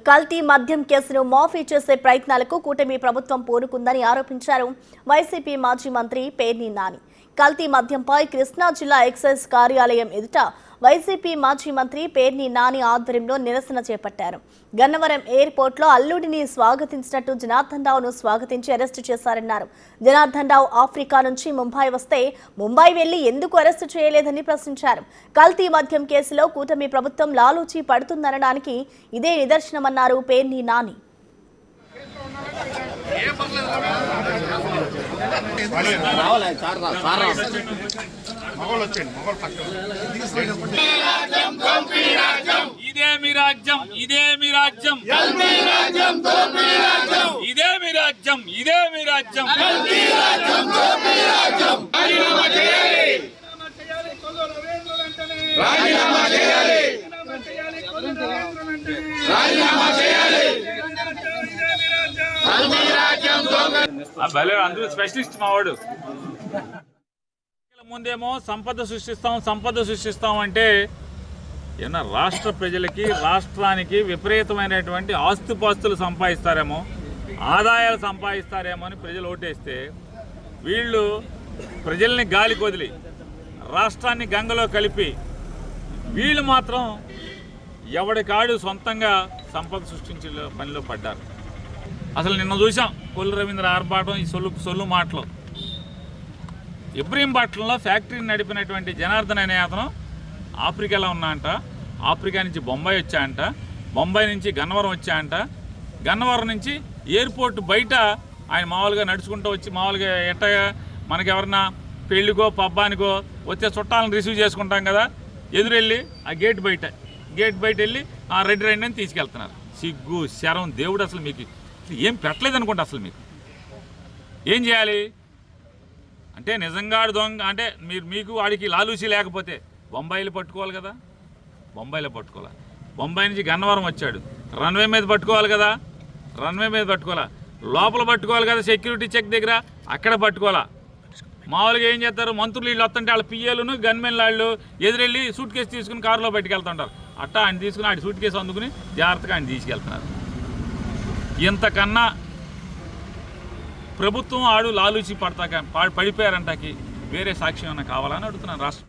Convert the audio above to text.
కల్తీ మద్యం కేసును మాఫీ చేసే ప్రయత్నాలకు కూటమి ప్రభుత్వం పూనుకుందని ఆరోపించారు వైసీపీ మాజీ మంత్రి పేర్ని నాని. కల్తీ మద్యంపై కృష్ణా జిల్లా ఎక్సైజ్ కార్యాలయం ఎదుట వైసీపీ మాజీ మంత్రి పేర్ని నాని ఆధ్వర్యంలో నిరసన చేపట్టారు. గన్నవరం ఎయిర్పోర్ట్లో అల్లుడిని స్వాగతించినట్టు జనార్దన్ రావును స్వాగతించి అరెస్టు చేశారన్నారు. జనార్దన్ రావు ఆఫ్రికా నుంచి ముంబై వస్తే ముంబై వెళ్లి ఎందుకు అరెస్టు చేయలేదని ప్రశ్నించారు. కల్తీ మద్యం కేసులో కూటమి ప్రభుత్వం లాలూచీ పడుతుందనడానికి ఇదే నిదర్శనమన్నారు పేర్ని నాని. ఇదే మీ రాజ్యం, ఇదే మీ రాజ్యం, ఇదే మీ రాజ్యం, ఇదే మీ రాజ్యం. భలే అందరూ స్పెషలిస్ట్ మావాడు. ముందేమో సంపద సృష్టిస్తాం అంటే ఏమన్నా రాష్ట్ర ప్రజలకి రాష్ట్రానికి విపరీతమైనటువంటి ఆస్తుపాస్తులు సంపాదిస్తారేమో, ఆదాయాలు సంపాదిస్తారేమో అని ప్రజలు ఓటేస్తే వీళ్ళు ప్రజల్ని గాలి కొదిలి రాష్ట్రాన్ని గంగలో కలిపి వీళ్ళు మాత్రం ఎవడికాడు సొంతంగా సంపద సృష్టించే పనిలో పడ్డారు. అసలు నిన్న చూసాం కొల్లు రవీంద్ర ఆర్భాటం, ఈ సొల్లు మాటలు. ఇబ్రహీంపట్నంలో ఫ్యాక్టరీని నడిపినటువంటి జనార్దన్ అనే అతను ఆఫ్రికాలో ఉన్నా అంట, ఆఫ్రికా నుంచి బొంబాయి వచ్చా అంట, బొంబాయి నుంచి గన్నవరం వచ్చా అంట, గన్నవరం నుంచి ఎయిర్పోర్ట్ బయట ఆయన మామూలుగా నడుచుకుంటూ వచ్చి మామూలుగా ఎట్టగా మనకెవరన్నా పెళ్ళికో పబ్బానికో వచ్చే చుట్టాలను రిసీవ్ చేసుకుంటాం కదా, ఎదురెళ్ళి ఆ గేట్ బయట వెళ్ళి ఆ రెడ్ రైన్ అని తీసుకెళ్తున్నారు. సిగ్గు శరం దేవుడు అసలు మీకు ఏం పెట్టలేదు అనుకుంటా. అసలు ఏం చేయాలి అంటే నిజంగా దొంగ అంటే మీకు వాడికి లాలూచి లేకపోతే బొంబాయిలో పట్టుకోవాలి కదా, బొంబాయిలో పట్టుకోవాలి. బొంబాయి నుంచి గన్నవరం వచ్చాడు, రన్వే మీద పట్టుకోవాలి కదా, రన్వే మీద పట్టుకోవాలా, లోపల పట్టుకోవాలి కదా సెక్యూరిటీ చెక్ దగ్గర, అక్కడ పట్టుకోవాలా. మామూలుగా ఏం చేస్తారు మంత్రులు వీళ్ళు వస్తుంటే వాళ్ళ పిఏలను గన్మెన్ వాళ్ళు ఎదురెళ్ళి సూట్ కేసు తీసుకుని కారులో బయటకు వెళ్తుంటారు. అట్టా ఆయన తీసుకుని ఆడి సూట్ కేసు అందుకుని జాగ్రత్తగా ఆయన తీసుకెళ్తున్నారు. ఇంతకన్నా ప్రభుత్వం ఆడు లాలూచి పడిపోయారంటాకి వేరే సాక్ష్యం ఏమన్నా కావాలని అడుగుతున్నాను రాష్ట్రం.